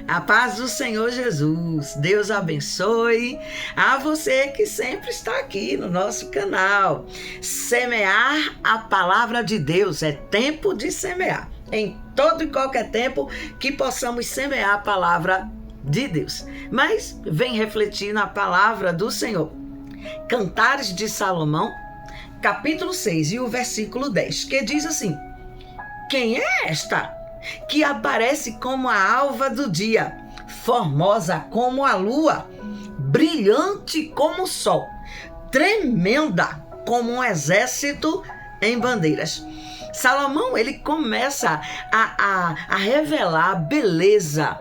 A paz do Senhor Jesus, Deus abençoe a você que sempre está aqui no nosso canal. Semear a palavra de Deus, é tempo de semear. Em todo e qualquer tempo que possamos semear a palavra de Deus. Mas vem refletir na palavra do Senhor. Cantares de Salomão, capítulo 6 e o versículo 10, que diz assim: quem é esta que aparece como a alva do dia, formosa como a lua, brilhante como o sol, tremenda como um exército em bandeiras? Salomão, ele começa a revelar a beleza,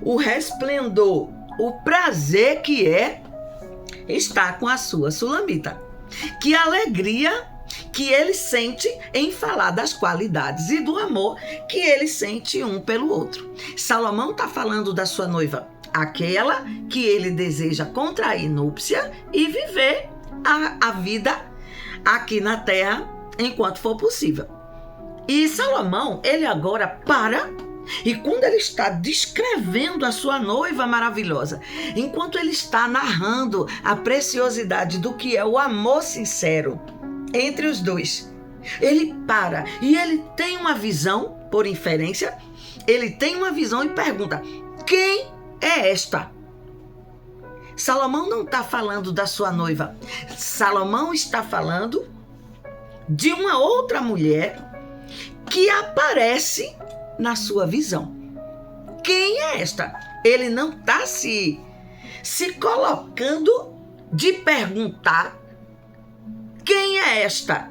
o resplendor, o prazer que é estar com a sua sulamita. Que alegria que ele sente em falar das qualidades e do amor que ele sente um pelo outro. Salomão está falando da sua noiva, aquela que ele deseja contrair núpcia e viver a vida aqui na terra enquanto for possível. E Salomão, ele agora para, e quando ele está descrevendo a sua noiva maravilhosa, enquanto ele está narrando a preciosidade do que é o amor sincero entre os dois, ele para e ele tem uma visão, por inferência, ele tem uma visão e pergunta: quem é esta? Salomão não está falando da sua noiva. Salomão está falando de uma outra mulher que aparece na sua visão. Quem é esta? Ele não está se colocando de perguntar quem é esta,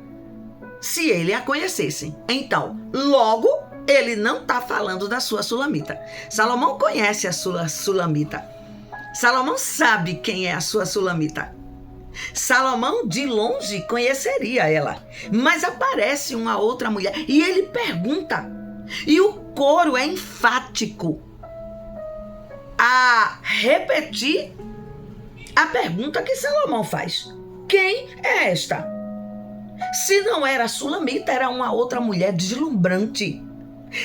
se ele a conhecesse. Então, logo, ele não está falando da sua sulamita. Salomão conhece a sua sulamita. Salomão sabe quem é a sua sulamita. Salomão, de longe, conheceria ela. Mas aparece uma outra mulher e ele pergunta. E o coro é enfático a repetir a pergunta que Salomão faz: quem é esta? Se não era a sulamita, era uma outra mulher deslumbrante,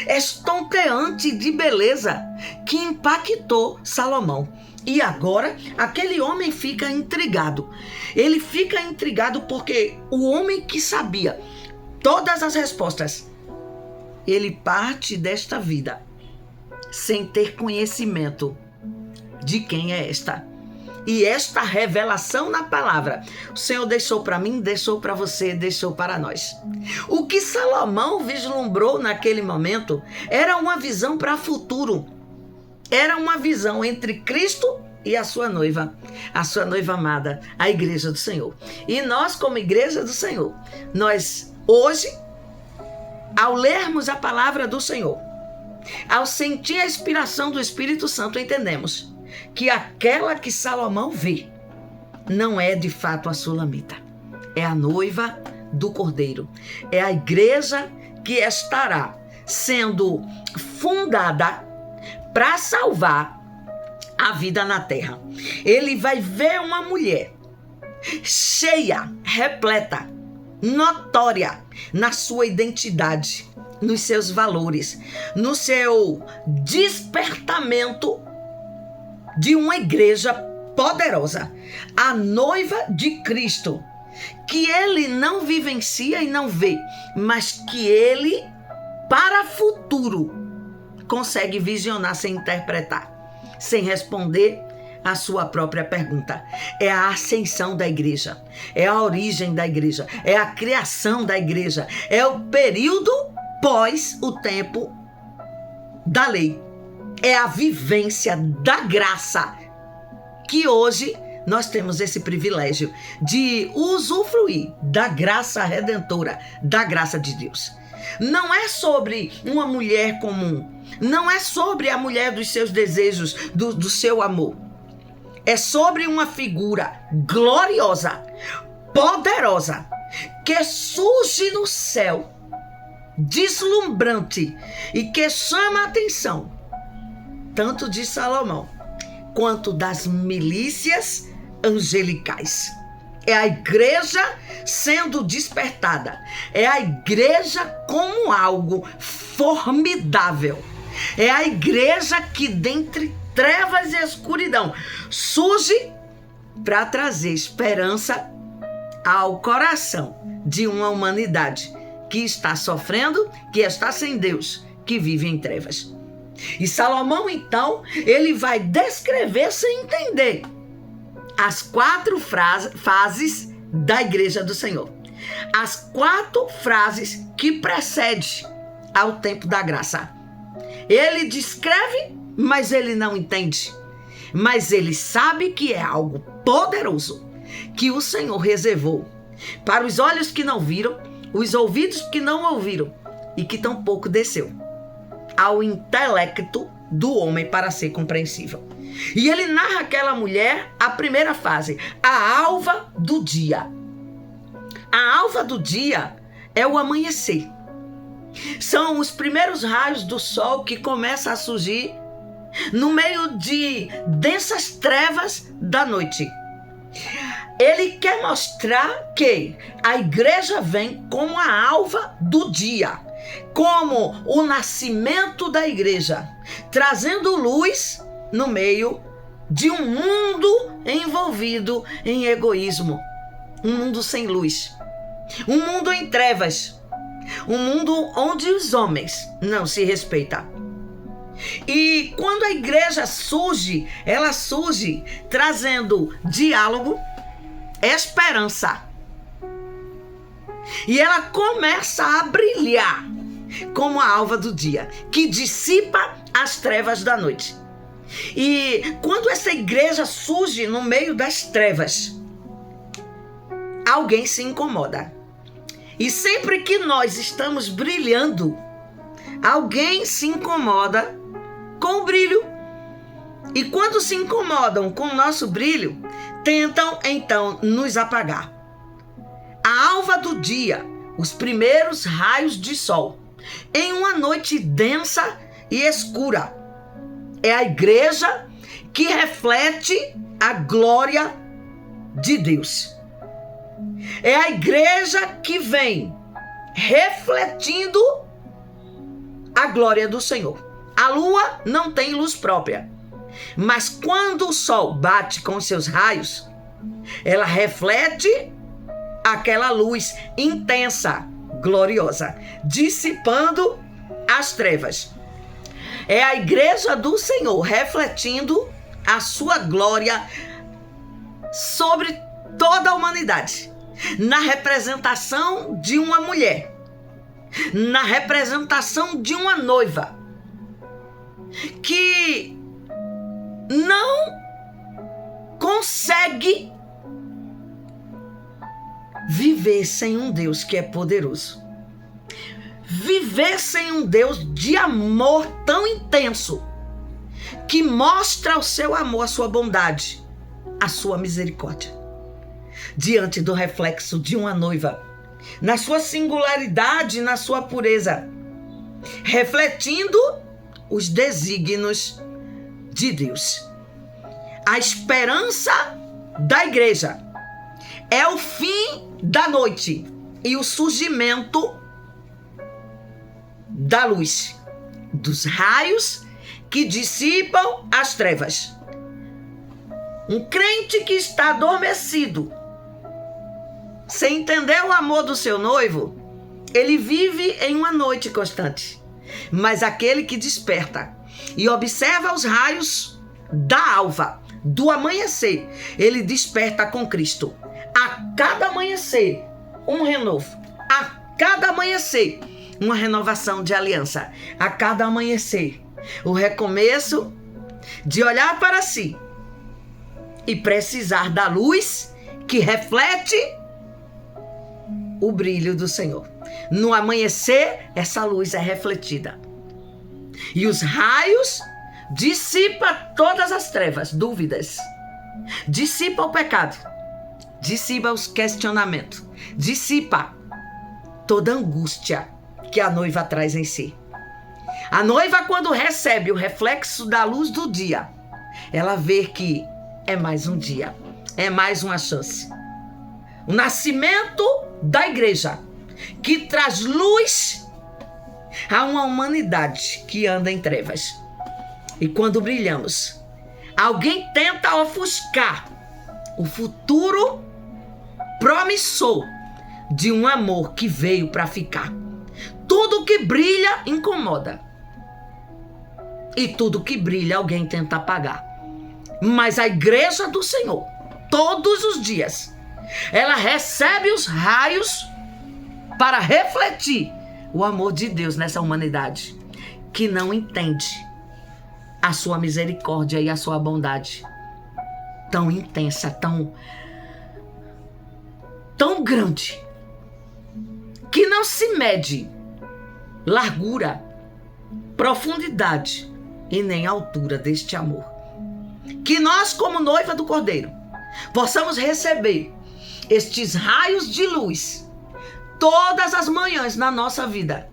estonteante de beleza, que impactou Salomão. E agora, aquele homem fica intrigado. Ele fica intrigado porque o homem que sabia todas as respostas, ele parte desta vida sem ter conhecimento de quem é esta. E esta revelação na palavra, o Senhor deixou para mim, deixou para você, deixou para nós. O que Salomão vislumbrou naquele momento era uma visão para o futuro. Era uma visão entre Cristo e a sua noiva amada, a igreja do Senhor. E nós, como igreja do Senhor, nós hoje, ao lermos a palavra do Senhor, ao sentir a inspiração do Espírito Santo, entendemos que aquela que Salomão vê não é de fato a sulamita, é a noiva do Cordeiro, é a igreja que estará sendo fundada para salvar a vida na terra. Ele vai ver uma mulher cheia, repleta, notória na sua identidade, nos seus valores, no seu despertamento de uma igreja poderosa, a noiva de Cristo, que ele não vivencia e não vê, mas que ele, para o futuro, consegue visionar sem interpretar, sem responder a sua própria pergunta. É a ascensão da igreja, é a origem da igreja, é a criação da igreja, é o período pós o tempo da lei. É a vivência da graça, que hoje nós temos esse privilégio de usufruir da graça redentora, da graça de Deus. Não é sobre uma mulher comum, não é sobre a mulher dos seus desejos, do seu amor. É sobre uma figura gloriosa, poderosa, que surge no céu, deslumbrante e que chama a atenção tanto de Salomão quanto das milícias angelicais. É a igreja sendo despertada. É a igreja como algo formidável. É a igreja que dentre trevas e escuridão surge para trazer esperança ao coração de uma humanidade que está sofrendo, que está sem Deus, que vive em trevas. E Salomão, então, ele vai descrever sem entender as 4 fases da igreja do Senhor. As 4 frases que precedem ao tempo da graça. Ele descreve, mas ele não entende. Mas ele sabe que é algo poderoso que o Senhor reservou para os olhos que não viram, os ouvidos que não ouviram e que tampouco desceu ao intelecto do homem para ser compreensível. E ele narra aquela mulher, a primeira fase, a alva do dia. A alva do dia é o amanhecer. São os primeiros raios do sol que começam a surgir no meio de densas trevas da noite. Ele quer mostrar que a igreja vem como a alva do dia, como o nascimento da igreja, trazendo luz no meio de um mundo envolvido em egoísmo, um mundo sem luz, um mundo em trevas, um mundo onde os homens não se respeitam. E quando a igreja surge, ela surge trazendo diálogo, esperança. E ela começa a brilhar como a alva do dia, que dissipa as trevas da noite. E quando essa igreja surge no meio das trevas, alguém se incomoda. E sempre que nós estamos brilhando, alguém se incomoda com o brilho. E quando se incomodam com o nosso brilho, tentam então nos apagar. A alva do dia, os primeiros raios de sol, em uma noite densa e escura, é a igreja que reflete a glória de Deus. É a igreja que vem refletindo a glória do Senhor. A lua não tem luz própria, mas quando o sol bate com seus raios, ela reflete aquela luz intensa, gloriosa, dissipando as trevas. É a igreja do Senhor refletindo a sua glória sobre toda a humanidade, na representação de uma mulher, na representação de uma noiva que não consegue viver sem um Deus que é poderoso, viver sem um Deus de amor tão intenso, que mostra o seu amor, a sua bondade, a sua misericórdia, diante do reflexo de uma noiva, na sua singularidade, na sua pureza, refletindo os desígnios de Deus. A esperança da igreja é o fim da noite e o surgimento da luz, dos raios que dissipam as trevas. Um crente que está adormecido, sem entender o amor do seu noivo, ele vive em uma noite constante. Mas aquele que desperta e observa os raios da alva, do amanhecer, ele desperta com Cristo. A cada amanhecer, um renovo. A cada amanhecer, uma renovação de aliança. A cada amanhecer, o recomeço de olhar para si e precisar da luz que reflete o brilho do Senhor. No amanhecer, essa luz é refletida. E os raios dissipam todas as trevas, dúvidas. Dissipa o pecado. Dissipa os questionamentos. Dissipa toda angústia que a noiva traz em si. A noiva, quando recebe o reflexo da luz do dia, ela vê que é mais um dia, é mais uma chance. O nascimento da igreja, que traz luz Há uma humanidade que anda em trevas. E quando brilhamos, alguém tenta ofuscar o futuro promissor de um amor que veio para ficar. Tudo que brilha incomoda. E tudo que brilha alguém tenta apagar. Mas a igreja do Senhor, todos os dias, ela recebe os raios para refletir o amor de Deus nessa humanidade que não entende a sua misericórdia e a sua bondade tão intensa, tão grande, que não se mede largura, profundidade e nem altura deste amor. Que nós, como noiva do Cordeiro, possamos receber estes raios de luz todas as manhãs na nossa vida.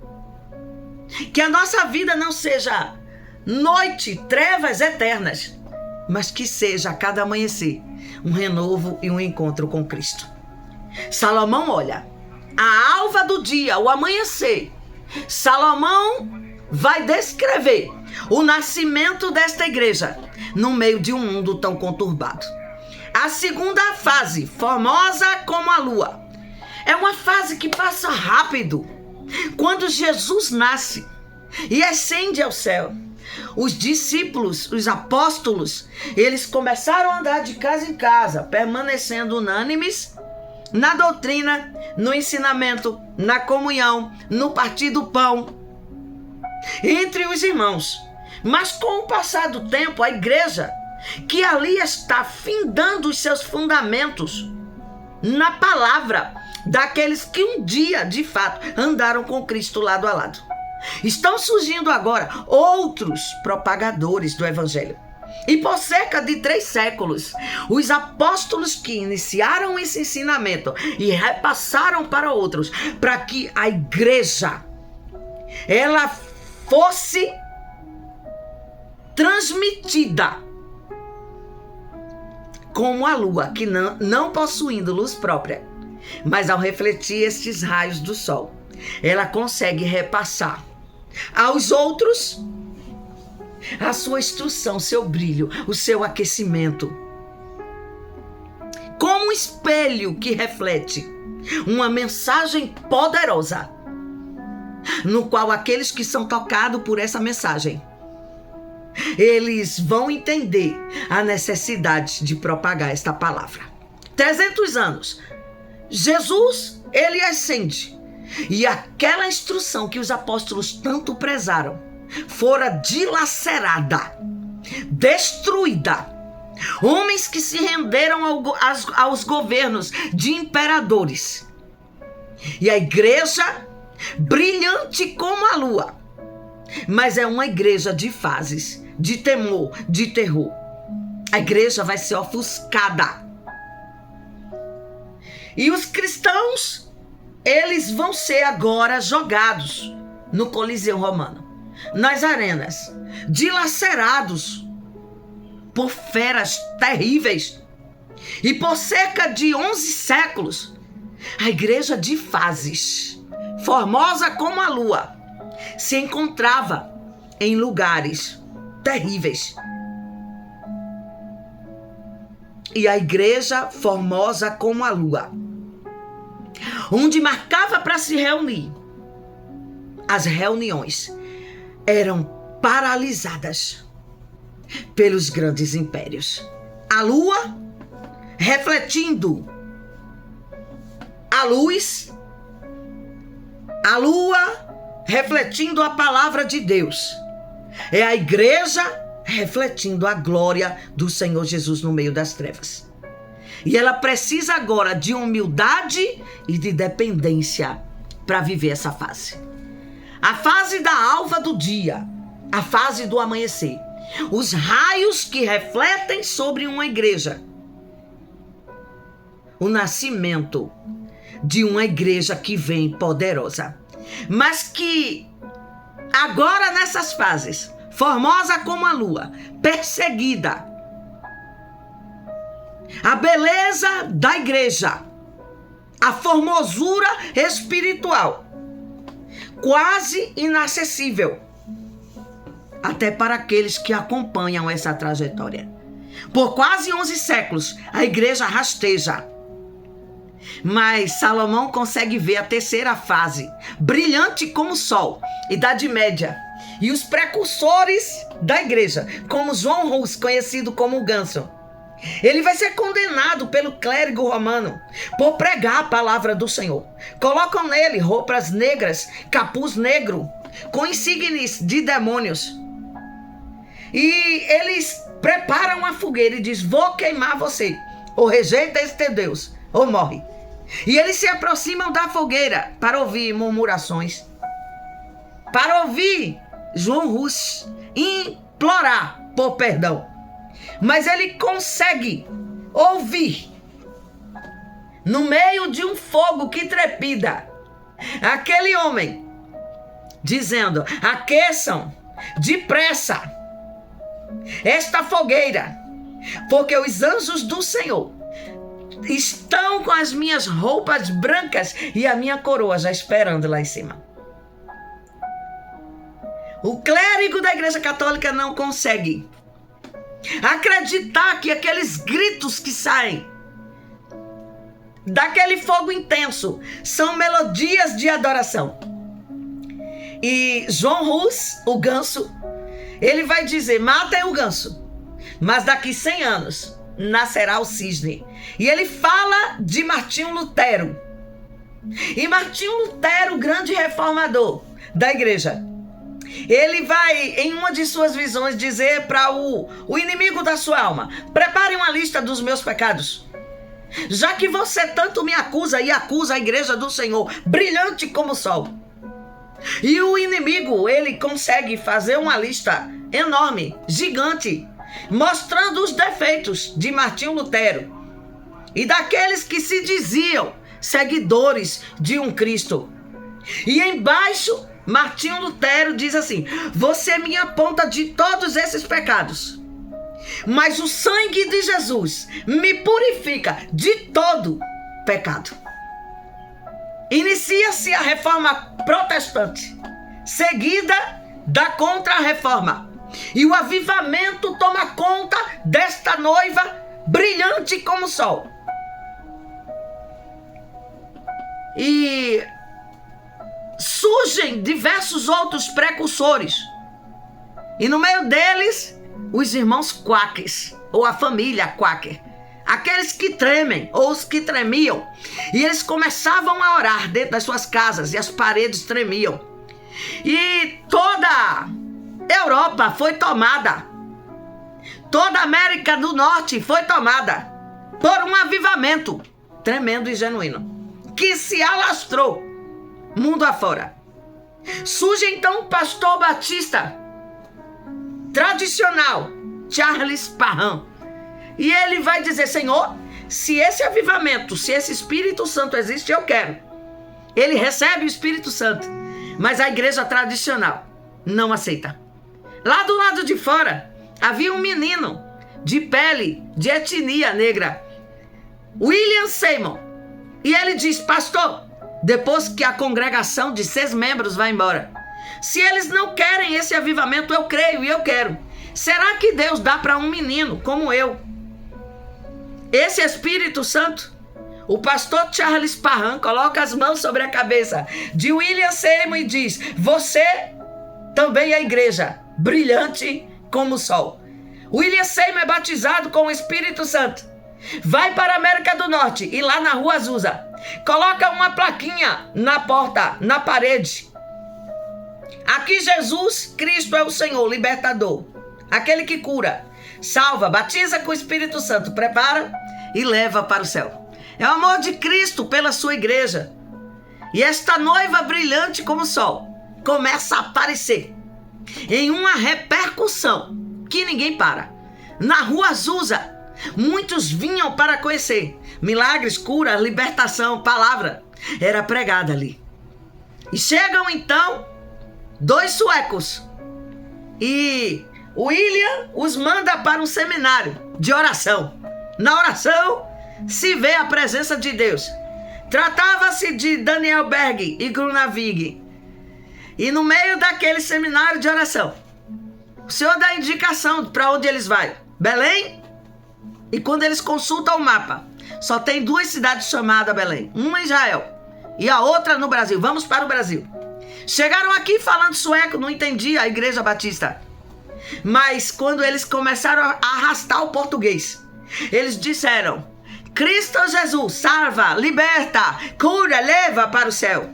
Que a nossa vida não seja noite, trevas eternas, mas que seja a cada amanhecer um renovo e um encontro com Cristo. Salomão olha a alva do dia, o amanhecer. Salomão vai descrever o nascimento desta igreja no meio de um mundo tão conturbado. A segunda fase, formosa como a lua, é uma fase que passa rápido. Quando Jesus nasce e ascende ao céu, os discípulos, os apóstolos, eles começaram a andar de casa em casa, permanecendo unânimes na doutrina, no ensinamento, na comunhão, no partir do pão, entre os irmãos. Mas com o passar do tempo, a igreja, que ali está findando os seus fundamentos na palavra daqueles que um dia, de fato, andaram com Cristo lado a lado. Estão surgindo agora outros propagadores do evangelho. E por cerca de 3 séculos, os apóstolos que iniciaram esse ensinamento e repassaram para outros, para que a igreja, ela fosse transmitida como a lua, que não possuindo luz própria, mas ao refletir estes raios do sol, ela consegue repassar aos outros a sua instrução, seu brilho, o seu aquecimento. Como um espelho que reflete uma mensagem poderosa, no qual aqueles que são tocados por essa mensagem, eles vão entender a necessidade de propagar esta palavra. 300 anos, Jesus, ele ascende, e aquela instrução que os apóstolos tanto prezaram fora dilacerada, destruída. Homens que se renderam aos governos de imperadores. E a igreja, brilhante como a lua, mas é uma igreja de fases, de temor, de terror. A igreja vai ser ofuscada. E os cristãos, eles vão ser agora jogados no Coliseu Romano, nas arenas, dilacerados por feras terríveis. E por cerca de 11 séculos, a igreja de fases, formosa como a lua, se encontrava em lugares terríveis. E a igreja formosa como a lua, onde marcava para se reunir, as reuniões eram paralisadas pelos grandes impérios. A lua refletindo a luz, a lua refletindo a palavra de Deus. É a igreja refletindo a glória do Senhor Jesus no meio das trevas. E ela precisa agora de humildade e de dependência para viver essa fase. A fase da alva do dia, a fase do amanhecer. Os raios que refletem sobre uma igreja. O nascimento de uma igreja que vem poderosa. Mas que agora nessas fases, formosa como a lua, perseguida, a beleza da igreja, a formosura espiritual, quase inacessível, até para aqueles que acompanham essa trajetória. Por quase 11 séculos, a igreja rasteja. Mas Salomão consegue ver a terceira fase, brilhante como o sol, Idade Média. E os precursores da igreja, como João Hus, conhecido como o Ganso. Ele vai ser condenado pelo clérigo romano por pregar a palavra do Senhor. Colocam nele roupas negras, capuz negro, com insígnias de demônios. E eles preparam a fogueira e diz: vou queimar você, ou rejeita este Deus, ou morre. E eles se aproximam da fogueira para ouvir murmurações, para ouvir João Hus implorar por perdão. Mas ele consegue ouvir, no meio de um fogo que trepida, aquele homem dizendo: aqueçam depressa esta fogueira, porque os anjos do Senhor estão com as minhas roupas brancas e a minha coroa já esperando lá em cima. O clérigo da Igreja Católica não consegue acreditar que aqueles gritos que saem daquele fogo intenso são melodias de adoração. E João Hus, o Ganso, ele vai dizer: matem o ganso, mas daqui 100 anos nascerá o cisne. E ele fala de Martinho Lutero. E Martinho Lutero, grande reformador da igreja, ele vai, em uma de suas visões, dizer para o inimigo da sua alma: prepare uma lista dos meus pecados, já que você tanto me acusa e acusa a igreja do Senhor, brilhante como o sol. E o inimigo, ele consegue fazer uma lista enorme, gigante, mostrando os defeitos de Martinho Lutero e daqueles que se diziam seguidores de um Cristo. E embaixo, Martinho Lutero diz assim: você me aponta de todos esses pecados, mas o sangue de Jesus me purifica de todo pecado. Inicia-se a reforma protestante, seguida da contra-reforma. E o avivamento toma conta desta noiva brilhante como o sol. E surgem diversos outros precursores. E no meio deles, os irmãos Quakers, ou a família Quaker. Aqueles que tremem, ou os que tremiam. E eles começavam a orar dentro das suas casas, e as paredes tremiam. E toda a Europa foi tomada. Toda a América do Norte foi tomada por um avivamento tremendo e genuíno, que se alastrou mundo afora. Surge então o pastor batista tradicional, Charles Parham. E ele vai dizer: Senhor, se esse avivamento, se esse Espírito Santo existe, eu quero. Ele recebe o Espírito Santo, mas a igreja tradicional não aceita. Lá do lado de fora, havia um menino de pele, de etnia negra, William Seymour. E ele diz: pastor, depois que a congregação de 6 membros vai embora, se eles não querem esse avivamento, eu creio e eu quero. Será que Deus dá para um menino como eu esse Espírito Santo? O pastor Charles Parham coloca as mãos sobre a cabeça de William Seymour e diz: você também é igreja, brilhante como o sol. William Seymour é batizado com o Espírito Santo. Vai para a América do Norte e lá na Rua Azusa coloca uma plaquinha na porta, na parede: aqui Jesus Cristo é o Senhor, libertador, aquele que cura, salva, batiza com o Espírito Santo, prepara e leva para o céu. É o amor de Cristo pela sua igreja. E esta noiva brilhante como o sol começa a aparecer em uma repercussão que ninguém para. Na Rua Azusa, muitos vinham para conhecer. Milagres, cura, libertação, palavra era pregada ali. E chegam então 2 suecos e William os manda para um seminário de oração. Na oração se vê a presença de Deus. Tratava-se de Daniel Berg e Grunawig. E no meio daquele seminário de oração, o Senhor dá indicação para onde eles vão. Belém. E quando eles consultam o mapa, só tem 2 cidades chamadas Belém. Uma em Israel e a outra no Brasil. Vamos para o Brasil. Chegaram aqui falando sueco, não entendia a Igreja Batista. Mas quando eles começaram a arrastar o português, eles disseram: Cristo Jesus, salva, liberta, cura, leva para o céu.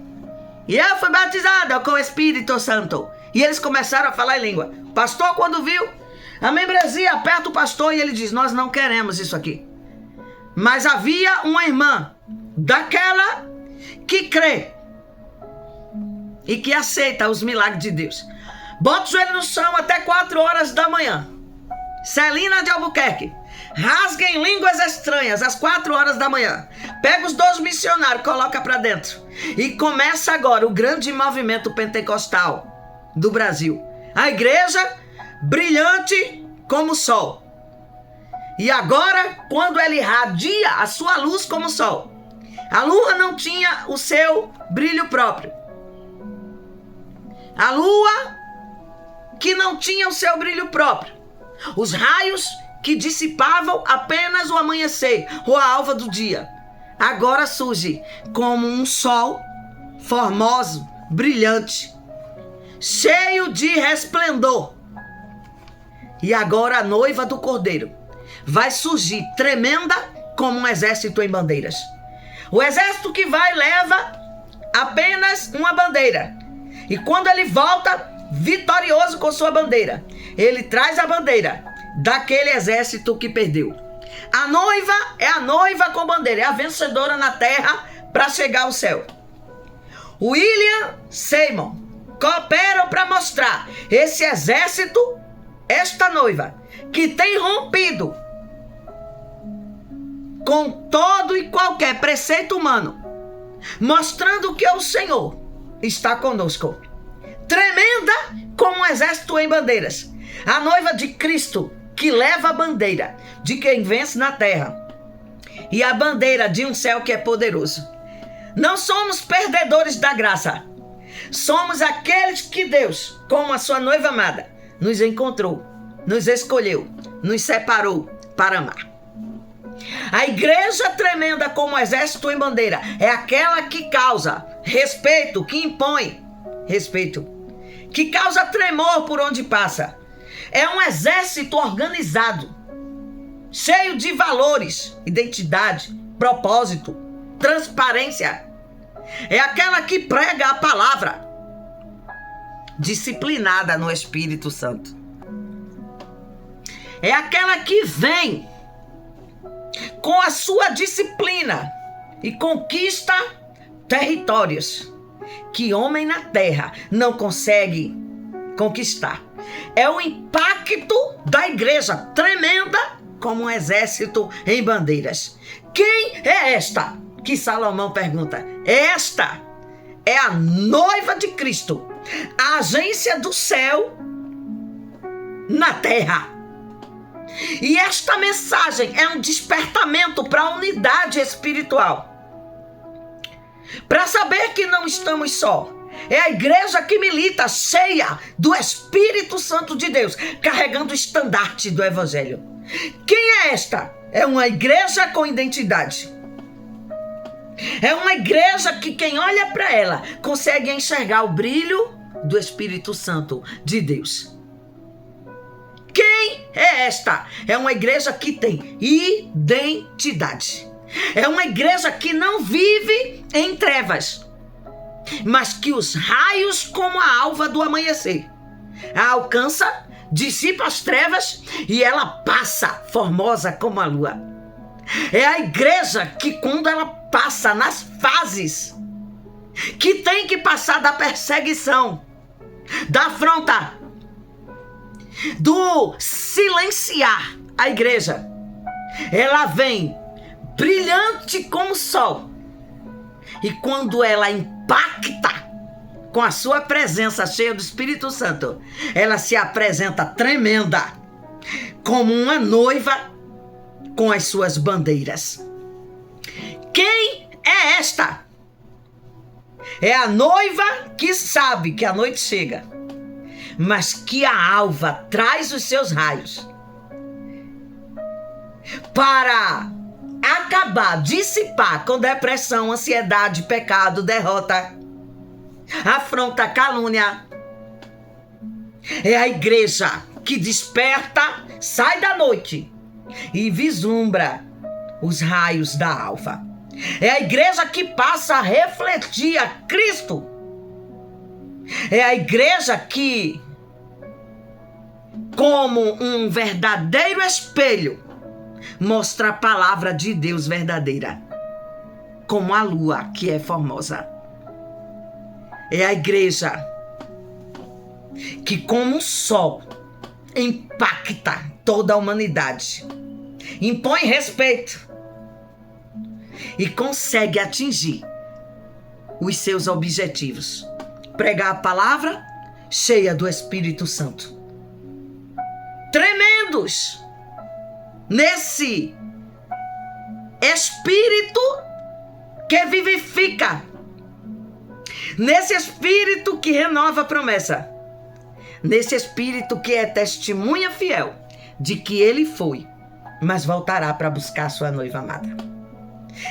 E eu fui batizado com o Espírito Santo. E eles começaram a falar em língua. O pastor, quando viu, a membresia aperta o pastor e ele diz: nós não queremos isso aqui. Mas havia uma irmã daquela que crê e que aceita os milagres de Deus. Bota o joelho no chão até 4 horas da manhã. Celina de Albuquerque. Rasga em línguas estranhas às 4 horas da manhã. Pega os 2 missionários, coloca para dentro. E começa agora o grande movimento pentecostal do Brasil. A igreja brilhante como o sol. E agora, quando ela irradia a sua luz como o sol, a lua não tinha o seu brilho próprio. A lua que não tinha o seu brilho próprio. Os raios que dissipavam apenas o amanhecer ou a alva do dia, agora surge como um sol formoso, brilhante, cheio de resplendor. E agora a noiva do Cordeiro vai surgir tremenda como um exército em bandeiras. O exército que vai leva apenas uma bandeira. E quando ele volta vitorioso com sua bandeira, ele traz a bandeira daquele exército que perdeu. A noiva é a noiva com bandeira, é a vencedora na terra para chegar ao céu. William Seymour cooperam para mostrar esse exército, esta noiva, que tem rompido com todo e qualquer preceito humano, mostrando que o Senhor está conosco. Tremenda como um exército em bandeiras. A noiva de Cristo, que leva a bandeira de quem vence na terra e a bandeira de um céu que é poderoso. Não somos perdedores da graça. Somos aqueles que Deus, como a sua noiva amada, nos encontrou, nos escolheu, nos separou para amar. A igreja tremenda como exército em bandeira é aquela que causa respeito, que impõe respeito, que causa tremor por onde passa. É um exército organizado, cheio de valores, identidade, propósito, transparência. É aquela que prega a palavra, disciplinada no Espírito Santo. É aquela que vem com a sua disciplina e conquista territórios que homem na terra não consegue conquistar. É o impacto da igreja tremenda como um exército em bandeiras. Quem é esta? Que Salomão pergunta. Esta é a noiva de Cristo, a agência do céu na terra. E esta mensagem é um despertamento para a unidade espiritual. Para saber que não estamos só. É a igreja que milita, cheia do Espírito Santo de Deus, carregando o estandarte do Evangelho. Quem é esta? É uma igreja com identidade. É uma igreja que quem olha para ela consegue enxergar o brilho do Espírito Santo de Deus. Quem é esta? É uma igreja que tem identidade. É uma igreja que não vive em trevas, mas que os raios como a alva do amanhecer a alcança, dissipa as trevas e ela passa formosa como a lua. É a igreja que quando ela passa nas fases que tem que passar da perseguição, da afronta, do silenciar a igreja, ela vem brilhante como o sol. E quando ela impacta com a sua presença cheia do Espírito Santo, ela se apresenta tremenda, como uma noiva com as suas bandeiras. Quem é esta? É a noiva que sabe que a noite chega, mas que a alva traz os seus raios para acabar, dissipar com depressão, ansiedade, pecado, derrota, afronta, calúnia. É a igreja que desperta, sai da noite e vislumbra os raios da alva. É a igreja que passa a refletir a Cristo. É a igreja que, como um verdadeiro espelho, mostra a palavra de Deus verdadeira, como a lua que é formosa. É a igreja que, como um sol, impacta toda a humanidade, impõe respeito e consegue atingir os seus objetivos. Pregar a palavra cheia do Espírito Santo. Tremendos nesse Espírito que vivifica, nesse Espírito que renova a promessa, nesse Espírito que é testemunha fiel de que ele foi, mas voltará para buscar sua noiva amada.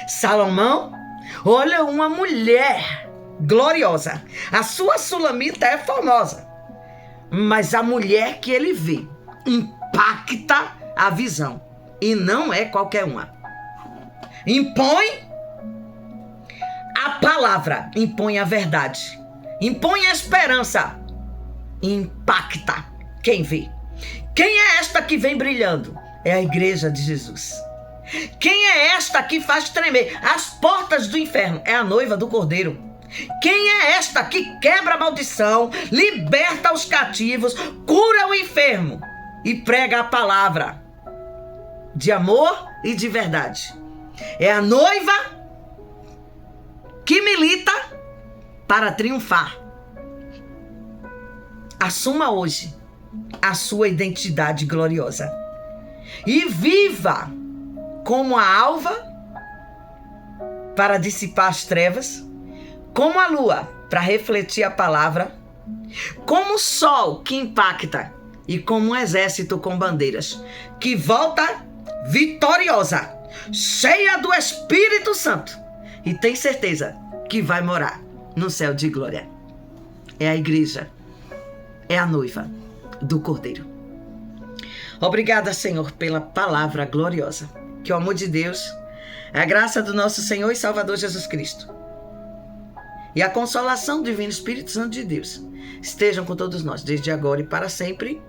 Salomão, olha, uma mulher gloriosa. A sua sulamita é formosa, mas a mulher que ele vê impacta a visão, e não é qualquer uma. Impõe a palavra, impõe a verdade, impõe a esperança, impacta quem vê. Quem é esta que vem brilhando? É a igreja de Jesus. Quem é esta que faz tremer as portas do inferno? É a noiva do Cordeiro. Quem é esta que quebra a maldição, liberta os cativos, cura o enfermo e prega a palavra de amor e de verdade? É a noiva que milita para triunfar. Assuma hoje a sua identidade gloriosa e viva como a alva para dissipar as trevas, como a lua para refletir a palavra, como o sol que impacta e como um exército com bandeiras que volta vitoriosa, cheia do Espírito Santo, e tem certeza que vai morar no céu de glória. É a igreja, é a noiva do Cordeiro. Obrigada, Senhor, pela palavra gloriosa. Que o amor de Deus, a graça do nosso Senhor e Salvador Jesus Cristo e a consolação do Divino Espírito Santo de Deus estejam com todos nós, desde agora e para sempre.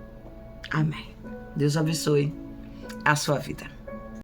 Amém. Deus abençoe a sua vida.